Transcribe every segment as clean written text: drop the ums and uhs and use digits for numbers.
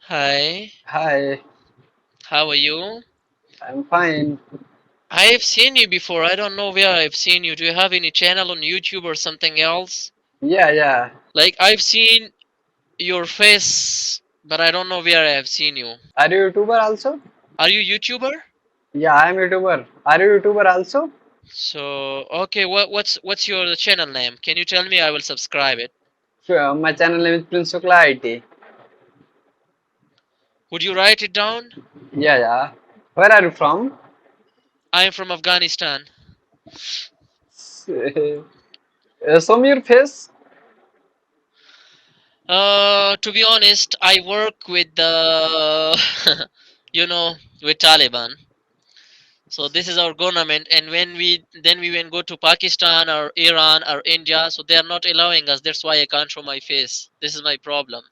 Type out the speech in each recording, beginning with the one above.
Hi, Hi, how are you? I'm fine. I've seen you before. I don't know where I've seen you. Do you have any channel on YouTube or something else? Yeah, yeah. Like I've seen your face, but I don't know where I have seen you. Are you YouTuber also? Are you YouTuber? Yeah, I'm YouTuber. Are you YouTuber also? So okay, what's your channel name? Can you tell me? I will subscribe it. Sure, my channel name is Prince Shukla IT. Would you write it down? Yeah, yeah. Where are you from? I am from Afghanistan. Show me your face. To be honest, I work with the, you know, with Taliban. So this is our government, and when we when go to Pakistan or Iran or India, so they are not allowing us. That's why I can't show my face. This is my problem.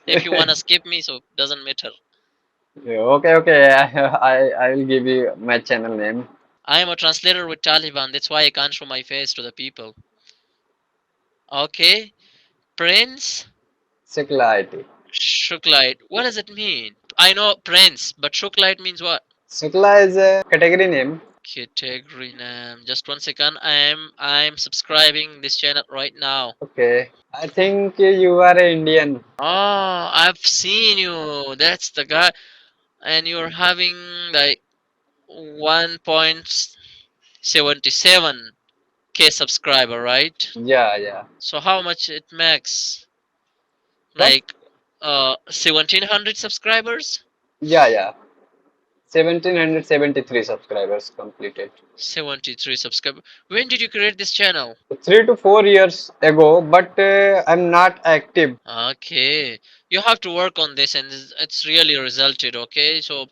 If you wanna skip me, so doesn't matter. Yeah, okay, okay. I will give you my channel name. I am a translator with Taliban. That's why I can't show my face to the people. Okay, Prince Shukla IT. Shuklite. What does it mean? I know Prince, but Shuklite means what? Shukla is a category name. Category name. Just 1 second. I'm subscribing this channel right now. Okay. I think you are an Indian. Oh, I've seen you. That's the guy. And you're having like 1.77K subscriber, right? Yeah, yeah. So how much it makes? What? Like 1700 subscribers? Yeah, yeah. 1773 subscribers completed. 73 subscriber. When did you create this channel? 3 to 4 years ago, but I'm not active. Okay, you have to work on this, and it's really resulted. Okay, so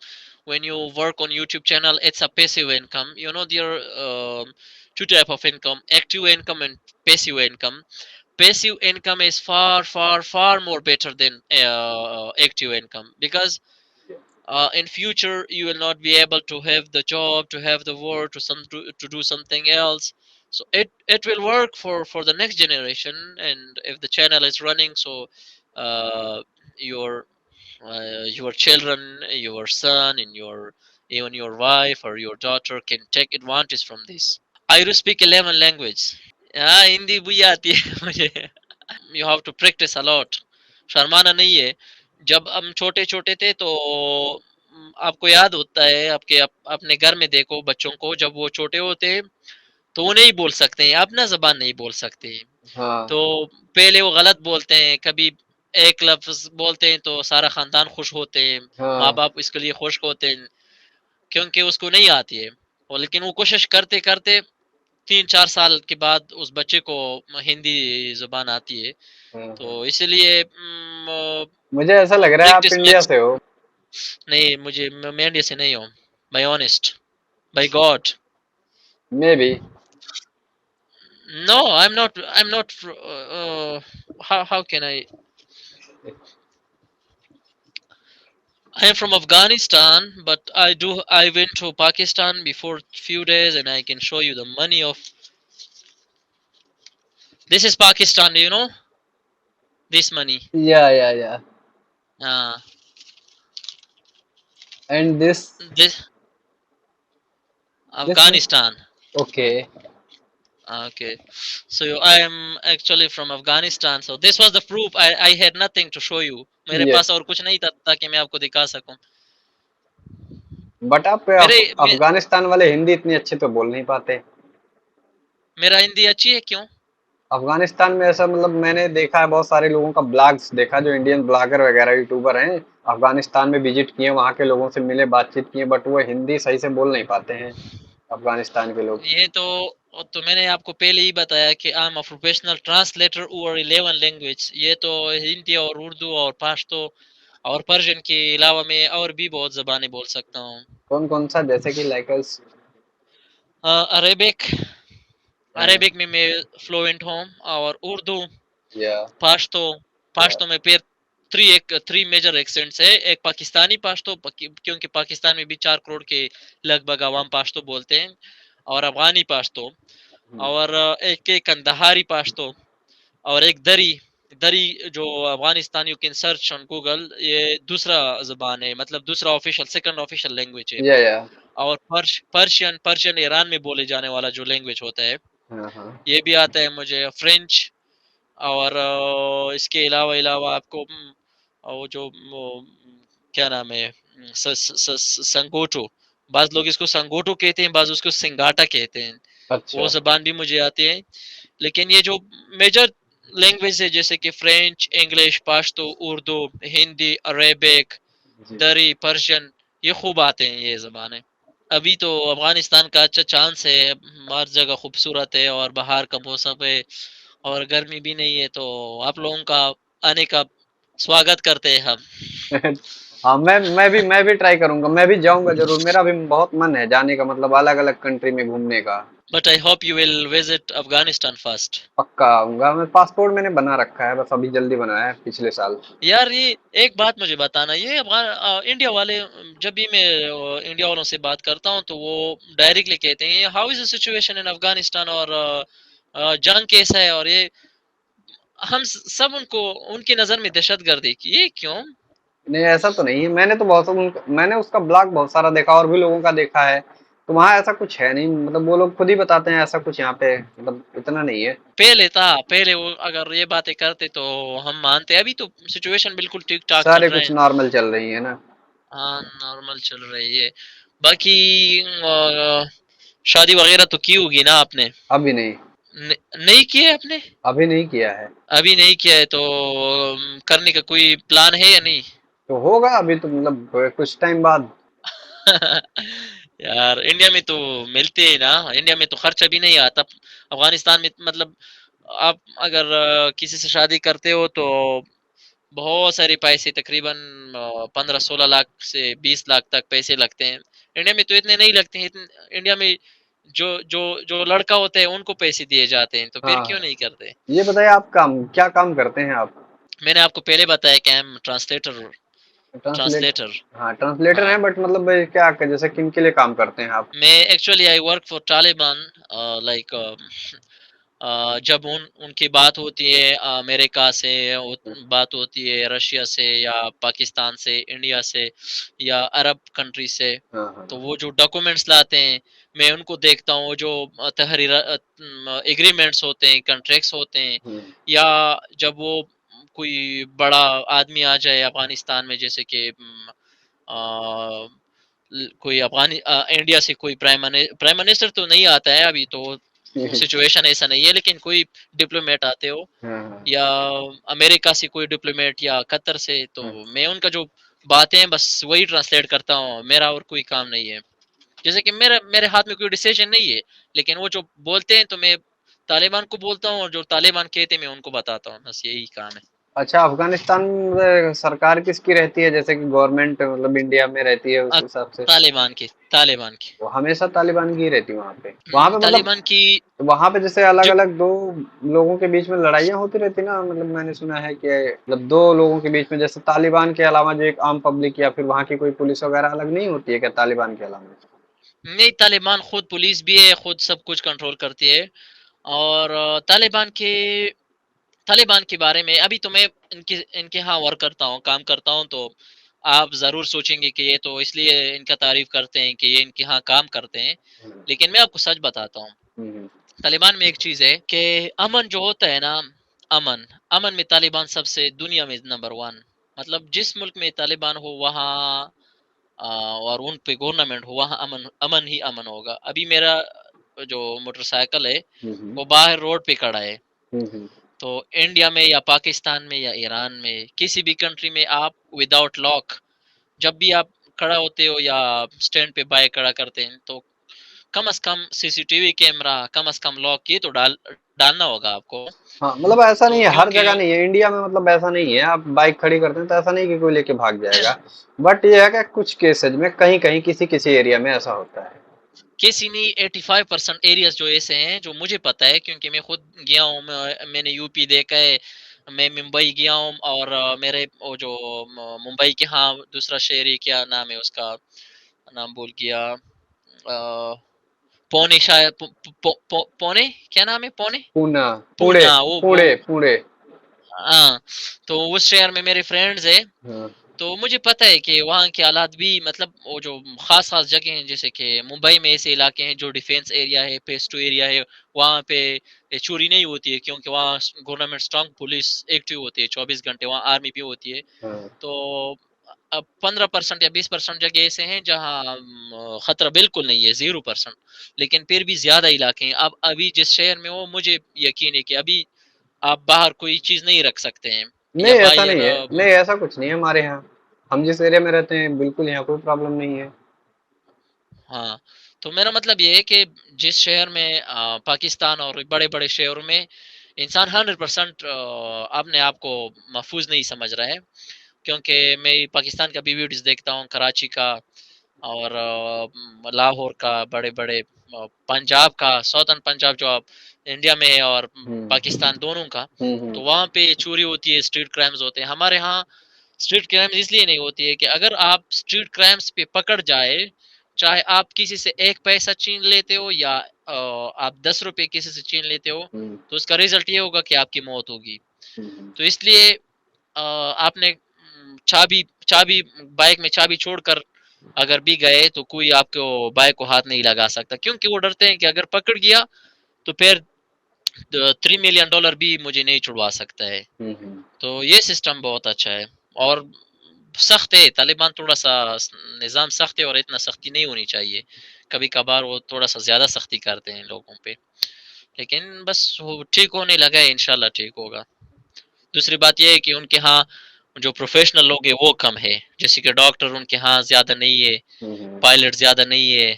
when you work on YouTube channel, it's a passive income. You know there are two type of income: active income and passive income. Passive income is far more better than active income, because in future you will not be able to have the job, to have the work, to do something else. So it will work for the next generation. And if the channel is running, so uh, your your children, your son, and your even your wife or your daughter can take advantage from this. I do speak 11 language. हाँ, हिंदी भी आती है मुझे. You have to practice a lot. शर्माना नहीं है. जब हम छोटे छोटे थे तो आपको याद होता है, अपने घर में देखो बच्चों को, जब वो छोटे होते हैं तो वो नहीं बोल सकते हैं, अपना जबान नहीं बोल सकते हैं. हाँ तो पहले वो गलत बोलते हैं, कभी एक लफ्ज बोलते हैं तो सारा खानदान खुश होते हैं, माँ हाँ बाप इसके लिए खुश होते हैं, क्योंकि उसको नहीं आती है. और लेकिन वो कोशिश करते करते 3-4 साल के बाद उस बच्चे को हिंदी जुबान आती है. हाँ हाँ। तो इसलिए मुझे ऐसा लग रहा है आप प्रैक्टिस इंडिया मेक्स. से हो. नहीं, मैं इंडिया से नहीं हूँ. By honest, by God. Maybe. No, I'm not how can I am from Afghanistan, but I went to Pakistan before few days, and I can show you the money of. This is Pakistan, you know, this money. या या. uh and this this Afghanistan. Okay. Okay, so I am actually from Afghanistan. So this was the proof. I had nothing to show you. मेरे yes. पास और कुछ नहीं था ताकि मैं आपको दिखा सकूं. बट आप मेरे मे, अफगानिस्तान वाले हिंदी इतनी अच्छी तो बोल नहीं पाते. मेरा हिंदी अच्छी है क्यों? अफगानिस्तान में ऐसा मतलब मैंने देखा है बहुत सारे लोगों का ब्लॉग्स देखा जो इंडियन ब्लॉगर वगैरह यूट्यूबर हैं. अफगानिस्तान में विजिट किए वहाँ के लोगों से मिले बातचीत किए बट वो हिंदी सही से बोल नहीं पाते हैं अफगानिस्तान के लोग. ये तो मैंने आपको पहले ही बताया कि I am a professional translator over 11 language. ये तो हिंदी और उर्दू और पश्तो और पर्शियन के अलावा मैं और भी बहुत जबानें बोल सकता हूँ. कौन कौन सा जैसे कि लाइकल्स. अरेबिक. अरेबिक में मैं फ्लुएंट हूँ. और उर्दू, या पाश्तो. या. पाश्तो में फिर थ्री मेजर एक्सेंट्स है. एक पाकिस्तानी पाश्तो, क्योंकि पाकिस्तान में भी 4 करोड़ के लगभग आवाम पाश्तो बोलते हैं. और अफगानी पाश्तो. और एक एक कंदहारी पाश्तो. और एक दरी. दरी जो Afghanistan, you can search on Google, ये दूसरा ज़बान है, मतलब दूसरा ऑफिशियल, सेकंड ऑफिशियल लैंग्वेज है। या और पर्शियन पर्शियन ईरान में बोले जाने वाला जो लैंग्वेज होता है, हाँ हाँ। ये भी आता है मुझे। फ्रेंच, और इसके अलावा अलावा आपको वो जो क्या नाम है, संगोटो, बाज लोग इसको संगोटो कहते हैं, बाज उसको सिंगाटा कहते हैं, वो अच्छा। जबान भी मुझे आती है। लेकिन ये जो मेजर लैंग्वेज है, जैसे कि French, English, Pashto, Urdu, Hindi, Arabic, जी। दरी, पर्शियन, ये खूब आते हैं ये जबानें। अभी तो अफगानिस्तान का अच्छा चांस है, हर जगह खूबसूरत है और बाहर का मौसम है और गर्मी भी नहीं है, तो आप लोगों का आने का स्वागत करते हैं हम। हाँ, मैं भी ट्राई करूंगा, मैं भी जाऊंगा जरूर, मेरा भी बहुत मन है जाने का, मतलब अलग अलग कंट्री में घूमने का। But I hope you will visit Afghanistan first. पक्का आऊंगा मैं, पासपोर्ट मैंने बना रखा है, बस अभी जल्दी बनाया है पिछले साल। यार ये एक बात मुझे बताना, ये इंडिया वाले, जब भी मैं इंडिया वालों से बात करता हूँ तो वो डायरेक्टली कहते हैं how is the situation in Afghanistan, और जंग कैसा है, और ये हम सब उनको, उनकी नजर में दहशतगर्दी की, ये क्यों? नहीं, ऐसा तो नहीं है, मैंने उसका ब्लॉग बहुत सारा देखा और भी लोगों का देखा है, तो वहाँ ऐसा कुछ है नहीं, मतलब वो लोग खुद ही बताते हैं ऐसा कुछ यहाँ पे, मतलब इतना नहीं है। पहले था, पहले वो अगर ये बातें करते तो हम मानते, अभी तो सिचुएशन बिल्कुल ठीक ठाक चल सारे रहे कुछ हैं। नॉर्मल चल रही है ना। हाँ, नॉर्मल चल रही है। बाकी शादी वगैरह तो की होगी ना आपने? अभी नहीं। नहीं की है आपने? अभी नहीं किया है। अभी नहीं किया है तो करने का कोई प्लान है या नहीं? तो होगा अभी तो, मतलब कुछ टाइम बाद। यार इंडिया में तो मिलते हैं ना, इंडिया में तो खर्चा भी नहीं आता। अफगानिस्तान में मतलब आप अगर किसी से शादी करते हो तो बहुत सारे पैसे, तकरीबन 15-16 लाख से 20 लाख तक पैसे लगते हैं। इंडिया में तो इतने नहीं लगते हैं, इंडिया में जो जो जो लड़का होता है उनको पैसे दिए जाते हैं, तो फिर क्यों हाँ, नहीं करते? ये बताइए आप क्या काम करते हैं आप? मैंने आपको पहले बताया कि हम ट्रांसलेटर, ट्रांसलेट ट्रांसलेटर। हाँ, ट्रांसलेटर हाँ, हैं, बट मतलब क्या जैसे किन के लिए काम करते हैं आप? मैं actually I work for Taliban, like जब उनकी बात होती है अमेरिका से, बात होती है रशिया से या पाकिस्तान से, इंडिया से या अरब कंट्री से, हाँ तो हाँ। वो जो डॉक्यूमेंट्स लाते हैं मैं उनको देखता हूँ, जो तहरीर एग्रीमेंट्स होते हैं, कॉन्ट्रैक्ट्स होते हैं, हम्म। या जब वो कोई बड़ा आदमी आ जाए अफगानिस्तान में, जैसे कि कोई इंडिया से कोई प्राइम मिनिस्टर तो नहीं आता है अभी तो, सिचुएशन ऐसा नहीं है, लेकिन कोई डिप्लोमेट आते हो, हाँ हाँ या अमेरिका से कोई डिप्लोमेट या कतर से, तो हाँ। मैं उनका जो बातें हैं बस वही ट्रांसलेट करता हूँ, मेरा और कोई काम नहीं है। जैसे कि मेरे हाथ में कोई डिसीजन नहीं है, लेकिन वो जो बोलते हैं तो मैं तालिबान को बोलता हूँ, और जो तालिबान कहते हैं मैं उनको बताता हूँ, बस यही काम है। अच्छा, अफगानिस्तान में सरकार किसकी रहती है, जैसे कि गवर्नमेंट मतलब इंडिया में रहती है अ, उस हिसाब से? तालिबान की वो हमेशा तालिबान की ही रहती है वहां पे मतलब, तालिबान की। वहां पे जैसे अलग जो अलग दो लोगों के बीच में लड़ाइयाँ होती रहती ना, मतलब मैंने सुना है कि मतलब दो लोगों के बीच में, जैसे तालिबान के अलावा जो एक आम पब्लिक या फिर वहां की कोई पुलिस वगैरह अलग नहीं होती है क्या तालिबान के अलावा? नहीं, तालिबान खुद पुलिस भी है, खुद सब कुछ कंट्रोल करती है। और तालिबान के बारे में अभी तो मैं इनके इनके यहाँ वर्क करता हूँ, काम करता हूँ, तो आप जरूर सोचेंगे कि ये तो इसलिए इनका तारीफ करते हैं कि ये इनके यहाँ काम करते हैं, हम्म। लेकिन मैं आपको सच बताता हूँ। हम्म। तालिबान में एक चीज है कि अमन जो होता है ना, अमन अमन में तालिबान सबसे दुनिया में नंबर 1। मतलब जिस मुल्क में तालिबान हो वहाँ और उन पे गवर्नमेंट हो, वहाँ अमन अमन ही अमन होगा। अभी मेरा जो मोटरसाइकिल है हम्म। वो बाहर रोड पे खड़ा है, हम्म। तो इंडिया में या पाकिस्तान में या ईरान में किसी भी कंट्री में आप विदाउट लॉक, जब भी आप खड़ा होते हो या स्टैंड पे बाइक खड़ा करते हैं, तो कम से कम सीसीटीवी कैमरा, कम से कम लॉक ये तो डालना होगा आपको। हाँ, मतलब ऐसा नहीं तो है, हर क्योंकि जगह नहीं है इंडिया में, मतलब ऐसा नहीं है, आप बाइक खड़ी करते हैं तो ऐसा नहीं कि कोई लेके भाग जाएगा, बट ये है कि कुछ केसेज में कहीं कहीं किसी किसी एरिया में ऐसा होता है। किसी नहीं, 85% एरियाज जो ऐसे हैं जो मुझे पता है, क्योंकि मैं खुद गया हूँ, मैंने यूपी देखा है, मैं मुंबई गया हूँ, और मेरे वो जो मुंबई के, हाँ दूसरा शहर ही क्या नाम है उसका, नाम भूल गया, पौने शायद, पौने क्या नाम है, पौने, पूना पुणे पूना, वो पुणे पुणे। हाँ, तो उस शहर में मेरे फ्रेंड्स है, हाँ, तो मुझे पता है कि वहाँ के हालात भी मतलब वो जो खास खास जगह हैं, जैसे कि मुंबई में ऐसे इलाके हैं जो डिफेंस एरिया है, पेस टू एरिया है, वहाँ पे चोरी नहीं होती है, क्योंकि वहाँ गवर्नमेंट स्ट्रांग पुलिस एक्टिव होती है 24 घंटे, वहाँ आर्मी भी होती है। हाँ। तो अब 15% या 20% जगह ऐसे हैं जहाँ खतरा बिल्कुल नहीं है, 0%। लेकिन फिर भी ज्यादा इलाके हैं। अब अभी जिस शहर में हो, मुझे यकीन है कि अभी आप बाहर कोई चीज नहीं रख सकते हैं, नहीं या ऐसा बाहर नहीं है, नहीं ऐसा कुछ नहीं है हमारे यहाँ। हम जिस एरिया में रहते हैं बिल्कुल यहाँ कोई प्रॉब्लम नहीं है। हाँ, तो मेरा मतलब ये है कि जिस शहर में पाकिस्तान और बड़े-बड़े शहरों में इंसान 100% अपने आप को महफूज नहीं समझ रहा है, क्योंकि मैं पाकिस्तान का भी वीडियोस देखता हूँ, कराची का और लाहौर का, बड़े-बड़े पंजाब का, सौथर्न पंजाब जो आप इंडिया में है, और हम्म, पाकिस्तान दोनों का। हम्म। तो वहाँ पे चोरी होती है, स्ट्रीट क्राइम्स होते हैं। हमारे यहाँ स्ट्रीट क्राइम्स इसलिए नहीं होती है कि अगर आप स्ट्रीट क्राइम्स पे पकड़ जाए, चाहे आप किसी से 1 पैसा छीन लेते हो या आप 10 रुपए किसी से छीन लेते हो, हम्म, तो उसका रिजल्ट ये होगा कि आपकी मौत होगी। हम्म, तो इसलिए आपने चाबी चाबी बाइक में चाबी छोड़कर अगर भी गए, तो कोई आपको बाइक को हाथ नहीं लगा सकता, क्योंकि वो डरते हैं कि अगर पकड़ गया तो फिर $3 मिलियन भी मुझे नहीं छुड़वा सकता है। हम्म। तो ये सिस्टम बहुत अच्छा है, और सख्त है। तालिबान थोड़ा सा निज़ाम सख्त है, और इतना सख्ती नहीं होनी चाहिए। कभी कभार वो थोड़ा सा ज्यादा सख्ती करते हैं लोगों पे, लेकिन बस वो ठीक होने लगा है, इंशाल्लाह ठीक होगा। दूसरी बात यह है कि उनके यहाँ जो प्रोफेशनल लोग हैं वो कम है, जैसे कि डॉक्टर उनके यहाँ ज्यादा नहीं है, हम्म। पायलट ज्यादा नहीं है,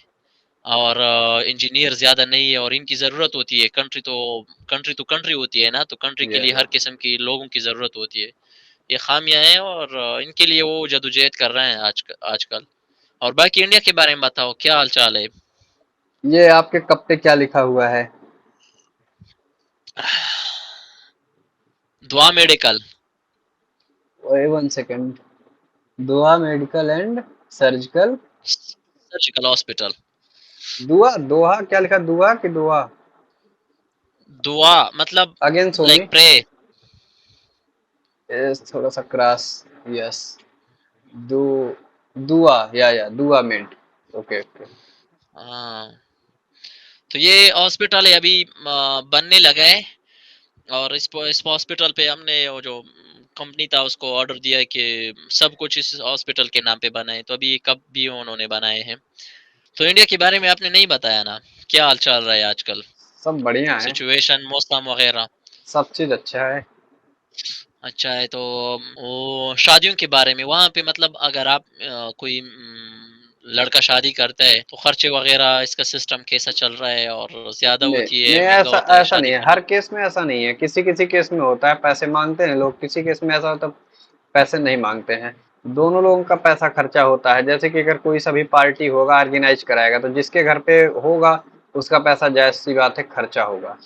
और इंजीनियर ज्यादा नहीं है, और इनकी जरूरत होती है। कंट्री तो कंट्री होती है ना, तो कंट्री के या लिए हर किस्म की लोगों की जरूरत होती है। ये खामियां हैं, और इनके लिए वो जदोजहद कर रहे हैं आजकल। और बाकी इंडिया के बारे में बताओ, क्या हाल चाल है? ये आपके कप पे क्या लिखा हुआ है? दुआ मेडिकल। ओए वन सेकेंड। दुआ medical and surgical. Surgical hospital. दुआ दोहा क्या लिखा, दुआ कि दुआ? दुआ मतलब अगेन सोमी। Like pray. थोड़ा सा क्रॉस। यस। दु दुआ, या दुआ मेंट। Okay okay. हाँ, तो ये हॉस्पिटल है अभी बनने लगा है, और इस हॉस्पिटल पे हमने वो जो कंपनी था उसको ऑर्डर दिया है कि सब कुछ इस हॉस्पिटल के नाम पे बनाए। तो अभी कब भी उन्होंने बनाए हैं। तो इंडिया के बारे में आपने नहीं बताया ना, क्या हाल चल रहा है आजकल? सब बढ़िया है। सिचुएशन, मौसम वगैरह? सब चीज अच्छा है। अच्छा है। तो वो शादियों के बारे में वहाँ पे मतलब अगर आप कोई लड़का शादी करता है, तो खर्चे वगैरह इसका सिस्टम कैसा चल रहा है, और ज्यादा नहीं होती है, नहीं, महंगा ऐसा होता है ऐसा शादी नहीं है, करना? हर केस में ऐसा नहीं है, किसी किसी केस में होता है, पैसे मांगते हैं लोग, किसी केस में ऐसा होता है पैसे नहीं मांगते हैं। दोनों लोगों का पैसा खर्चा होता है। जैसे कि अगर कोई सभी पार्टी होगा, ऑर्गेनाइज कराएगा, तो जिसके घर पे होगा उसका पैसा जायज सी बात है खर्चा होगा।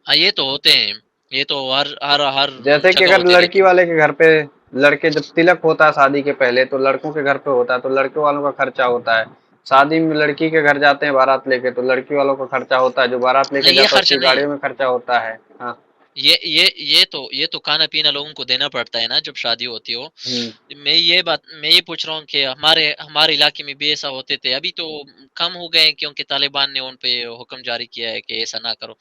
हाँ, ये तो होते हैं। ये तो हर हर हर जैसे कि जगह अगर होते रहते लड़की हैं। वाले के घर पे, लड़के जब तिलक होता है शादी के पहले, तो लड़कों के घर पे होता है, तो लड़के वालों का खर्चा होता है। शादी में लड़की के घर जाते हैं बारात लेके, तो लड़की वालों का खर्चा होता है, जो बारात लेके नहीं, ये जाता है खर्चा उसकी नहीं। गाड़ियों में खर्चा होता है। हाँ। ये तो खाना पीना लोगों को देना पड़ता है ना जब शादी होती हो। हम्म, मैं ये पूछ रहा हूँ कि हमारे हमारे इलाके में भी ऐसा होते थे, अभी तो कम हो गए हैं, क्योंकि तालिबान ने उन पे हुक्म जारी किया है कि ऐसा ना करो।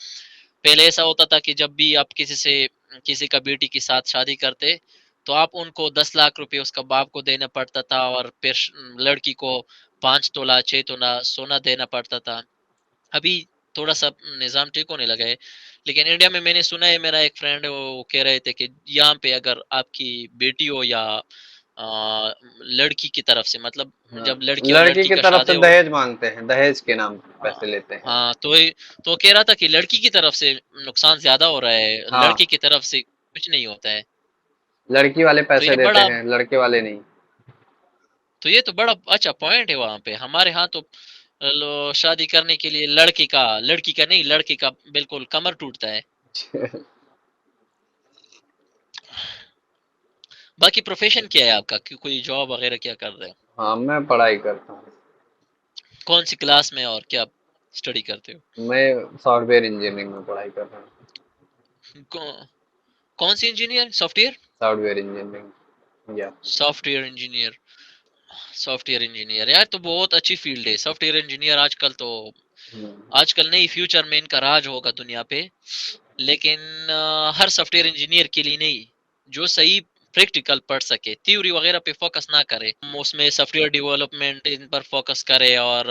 पहले ऐसा होता था कि जब भी आप किसी का बेटी के साथ शादी करते, तो आप उनको 10 लाख रुपए उसका बाप को देना पड़ता था, और फिर लड़की को 5 तोला 6 तोला सोना देना पड़ता था। अभी थोड़ा सा निज़ाम ठीक होने लगा है। लेकिन इंडिया में मैंने सुना है, मेरा एक फ्रेंड है, वो कह रहे थे कि यहाँ पे अगर आपकी बेटी हो या लड़की की तरफ से, मतलब हाँ। जब लड़की और लड़की लड़की की का तरफ से शादी हो। दहेज मांगते हैं, दहेज के नाम पे हाँ, पैसे लेते हैं। हाँ, तो वो कह रहा था कि लड़की की तरफ से नुकसान ज्यादा हो रहा है, हाँ, लड़के की तरफ से कुछ नहीं होता है। लड़की वाले तो पैसे ये देते बड़ा हैं, लड़के वाले नहीं। तो ये तो बड़ा अच्छा पॉइंट है वहां पे। हमारे यहाँ तो शादी करने के लिए लड़की का नहीं, लड़के का बिल्कुल कमर टूटता है। बाकी प्रोफेशन क्या है आपका, कि कोई जॉब वगैरह क्या कर रहे हो? हाँ, मैं पढ़ाई करता हूँ। कौन सी क्लास में, और क्या स्टडी करते हो? मैं सॉफ्टवेयर इंजीनियरिंग में पढ़ाई कर रहा हूँ। कौ- कौन सी इंजीनियर? सॉफ्टवेयर? सॉफ्टवेयर इंजीनियरिंग या। Software engineer. सॉफ्टवेयर इंजीनियर यार तो बहुत अच्छी फील्ड है सॉफ्टवेयर इंजीनियर। आजकल तो, आजकल नहीं, फ्यूचर में इनका राज होगा दुनिया पे। लेकिन हर सॉफ्टवेयर इंजीनियर के लिए नहीं, जो सही प्रैक्टिकल पढ़ सके, थ्योरी वगैरह पे फोकस ना करे, उसमें सॉफ्टवेयर डेवलपमेंट इन पर फोकस करे, और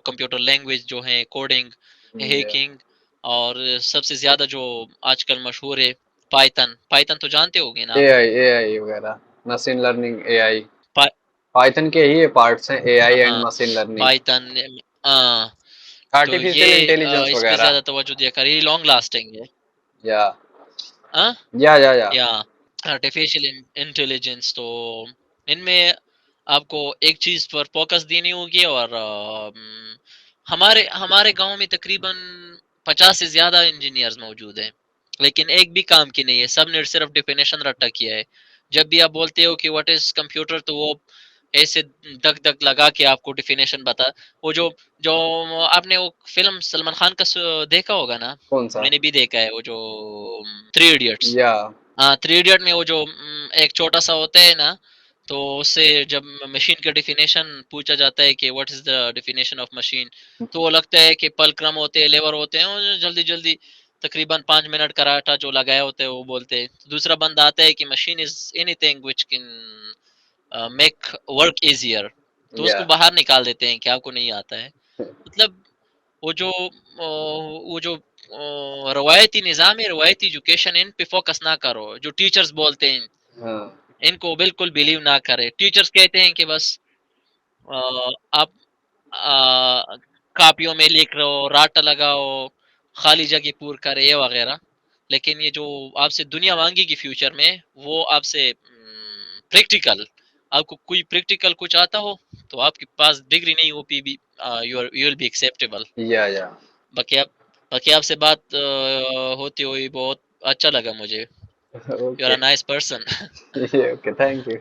कंप्यूटर लैंग्वेज जो है, कोडिंग, या हैकिंग, और सबसे ज्यादा जो आजकल मशहूर है, पाइथन। पाइथन तो जानते होगे ना आप? एआई वगैरह, मशीन लर्निंग, एआई। पा, पाइथन के ही पार्ट्स हैं, एआई एंड हाँ, मशीन लर्निंग। पाइथन। तो आर्टिफिशियल ये इंटेलिजेंस इस पे वगैरह। ज्यादा तवज्जो दिया करिए, लॉन्ग लास्टिंग है। या हाँ, या या आर्टिफिशियल इंटेलिजेंस तो इनमें आपको एक चीज पर फोकस देनी होगी, और हमारे हमारे गांव में तकरीबन 50 से ज्यादा इंजीनियर्स मौजूद हैं, लेकिन एक भी काम की नहीं है। सब ने सिर्फ डिफिनेशन रट्टा किया है। जब भी आप बोलते हो कि व्हाट इज कंप्यूटर, तो वो ऐसे दक दक लगा के आपको डिफिनेशन बता। वो जो जो आपने वो फिल्म सलमान खान का देखा होगा ना? कौन सा? मैंने भी देखा है वो जो थ्री इडियट्स। या हाँ, थ्री इडियट में वो जो एक छोटा सा होता है ना, तो उससे जब मशीन का डिफिनेशन पूछा जाता है कि what is the definition of machine, तो वो लगता है कि पलक्रम होते हैं, लेवर होते हैं, और जल्दी जल्दी तकरीबन 5 मिनट का राटा जो लगाया होता है वो बोलते हैं। तो दूसरा बंदा आता है कि machine is anything which can make work easier, तो या उसको बाहर निकाल देते हैं कि आपको नहीं आता है। मतलब वो जो रवायती निज़ाम है, रवायती एजुकेशन, इन पे फोकस ना करो। जो टीचर्स बोलते हैं, हाँ इनको बिल्कुल बिलीव ना करें। टीचर्स कहते हैं कि बस आप कापियों में लिख रहे हो, राटा लगाओ, खाली जगह पूर करे, ये वगैरह। लेकिन ये जो आपसे दुनिया मांगेगी फ्यूचर में, वो आपसे प्रैक्टिकल, आपको कोई प्रैक्टिकल कुछ आता हो, तो आपके पास डिग्री नहीं हो पी भी, यू विल बी एक्सेप्टेबल। या बाकी आप बाकी आपसे बात होती हुई बहुत अच्छा लगा मुझे। You are okay. A nice person. Okay, thank you.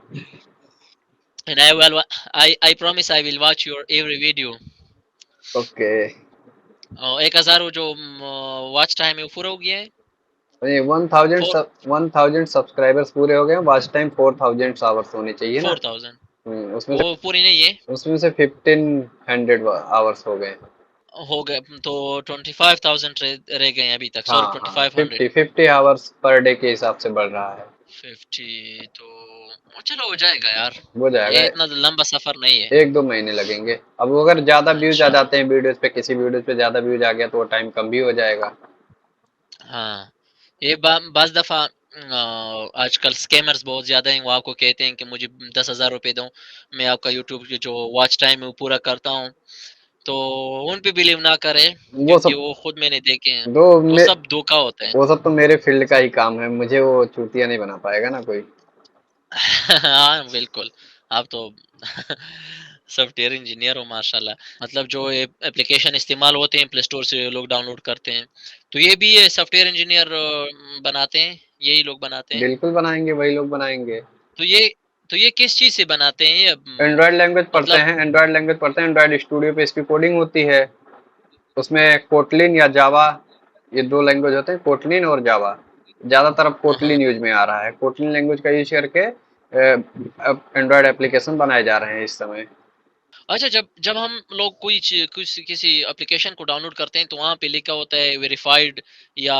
And I promise I will watch your every video. Okay. 1000 वो जो वॉच टाइम है वो पूरा हो गया है? नहीं, 1000 फोर सब 1000 सब्सक्राइबर्स पूरे हो गए, वॉच टाइम 4000 आवर्स होनी चाहिए ना। 4000 उसमें से वो पूरी नहीं है? 1500 आवर्स हो गए। हो गए तो 25,000 रह गए हैं अभी तक, सॉरी, हाँ हाँ, 2500। 50 आवर्स पर डे के हिसाब से बढ़ रहा है। 50 तो चलो हो जाएगा यार। हो जाएगा। ये इतना लंबा सफर नहीं है। 1-2 महीने लगेंगे। अब अगर ज्यादा व्यूज आ अच्छा, जाते हैं वीडियोस पे, किसी वीडियोस पे ज्यादा व्यूज आ गया तो वो टाइम कम भी हो जाएगा। हाँ। ये बाज दफा आजकल स्कैमर्स बहुत ज्यादा हैं। वो आपको कहते हैं कि मुझे 10,000 रुपए दो, मैं आपका यूट्यूब की जो वॉच टाइम है वो पूरा करता हूँ। तो उन पे बिलीव ना करें, वो क्योंकि सब वो खुद मैंने देखे हैं। दो वो मे, सब धोखा होता है। वो सब तो मेरे फील्ड का ही काम है, मुझे वो चूतिया नहीं बना पाएगा ना कोई। हाँ बिल्कुल। आप तो सॉफ्टवेयर इंजीनियर हो माशाल्लाह। मतलब जो एप्लीकेशन इस्तेमाल होते हैं प्ले स्टोर से लोग डाउनलोड करते हैं, तो ये भी सॉफ्टवेयर इंजीनियर बनाते हैं, यही लोग बनाते हैं। बिल्कुल बनाएंगे, वही लोग बनाएंगे। तो ये किस चीज से बनाते हैं ये एंड्रॉयड लैंग्वेज पढ़ते मतलब? हैं, एंड्रॉयड लैंग्वेज पढ़ते हैं, एंड्रॉयड स्टूडियो पे इसकी कोडिंग होती है। उसमें कोटलिन या जावा, ये दो लैंग्वेज होते हैं, कोटलिन और जावा। ज्यादातर अब हाँ। कोटलिन यूज में आ रहा है, कोटलिन लैंग्वेज का यूज करके एंड्रॉयड एप्लीकेशन बनाए जा रहे हैं इस समय। अच्छा, जब जब हम लोग कुछ किसी एप्लीकेशन को डाउनलोड करते हैं, तो वहां पे लिखा होता है वेरीफाइड, या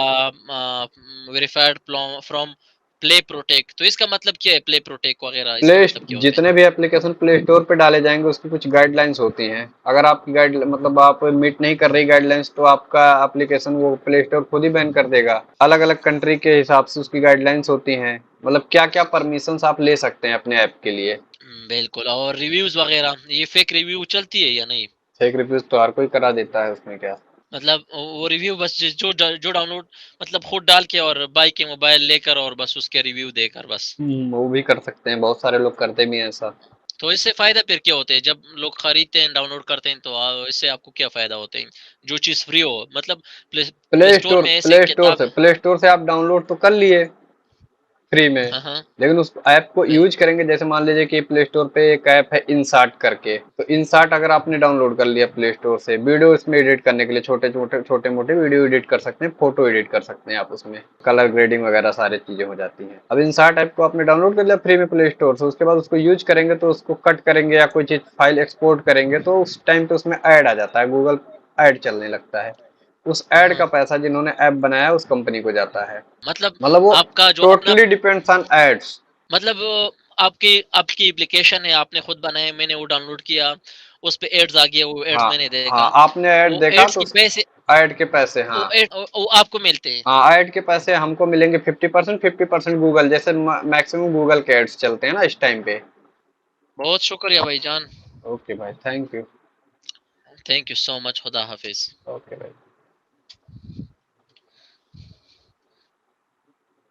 वेरीफाइड फ्रॉम प्ले प्रोटेक्ट, तो इसका मतलब क्या है? प्ले प्रोटेक्ट वगैरह, इसका प्ले मतलब क्या होता है? जितने भी एप्लीकेशन प्ले स्टोर पे डाले जाएंगे उसकी कुछ गाइडलाइंस होती हैं। अगर आपकी गाइड मतलब आप मीट नहीं कर रही गाइडलाइंस, तो आपका एप्लीकेशन वो प्ले स्टोर खुद ही बैन कर देगा। अलग अलग कंट्री के हिसाब से उसकी गाइडलाइंस होती हैं, मतलब क्या क्या परमिशंस आप ले सकते हैं अपने ऐप के लिए। बिल्कुल। और रिव्यूज वगैरह, ये फेक रिव्यू चलती है या नहीं? फेक रिव्यूज तो हर कोई करा देता है, उसमें क्या। मतलब वो रिव्यू बस जो डाउनलोड, मतलब खुद डाल के और बाई के मोबाइल लेकर और बस उसके रिव्यू देकर बस। वो भी कर सकते हैं, बहुत सारे लोग करते भी हैं ऐसा। तो इससे फायदा फिर क्या होते हैं जब लोग खरीदते हैं, डाउनलोड करते हैं, तो इससे आपको क्या फायदा होते हैं? जो चीज फ्री हो, मतलब प्ले स्टोर में ऐसे प्ले स्टोर किताब। से प्ले स्टोर से आप डाउनलोड तो कर लिए, फ्री में। हाँ, हाँ। लेकिन उस ऐप को नहीं। यूज करेंगे, जैसे मान लीजिए कि प्ले स्टोर पे एक ऐप है इनसार्ट करके, तो इनसार्ट अगर आपने डाउनलोड कर लिया प्ले स्टोर से, वीडियो इसमें एडिट करने के लिए छोटे मोटे वीडियो एडिट कर सकते हैं, फोटो एडिट कर सकते हैं आप उसमें, कलर ग्रेडिंग वगैरह सारी चीजें हो जाती हैं। अब इनसार्ट ऐप को आपने डाउनलोड कर लिया फ्री में प्ले स्टोर से, उसके बाद उसको यूज करेंगे तो उसको कट करेंगे या कोई चीज फाइल एक्सपोर्ट करेंगे तो उस टाइम पे उसमें ऐड आ जाता है, गूगल ऐड चलने लगता है। उस हाँ, ऐड हाँ। का पैसा जिन्होंने ऐप बनाया उस कंपनी को जाता है। मतलब मतलब वो आपका जो अपना, टोटली डिपेंड्स ऑन एड्स। मतलब आपकी आपकी एप्लीकेशन है, आपने खुद बनाया, मैंने वो डाउनलोड किया, उस पे एड्स आ गया, वो एड्स हाँ मैंने हाँ, देखा, आपने ऐड वो देखा एड्स तो के उस पैसे, ऐड के पैसे, हाँ। वो आपको मिलते हैं। हाँ, ऐड के पैसे हमको मिलेंगे 50%, 50% गूगल, जैसे मैक्सिमम गूगल के एड्स चलते हैं ना इस टाइम पे। बहुत शुक्रिया भाईजान। ओके भाई, thank you. Thank you so much. खुदा हाफिज। ओके भाई।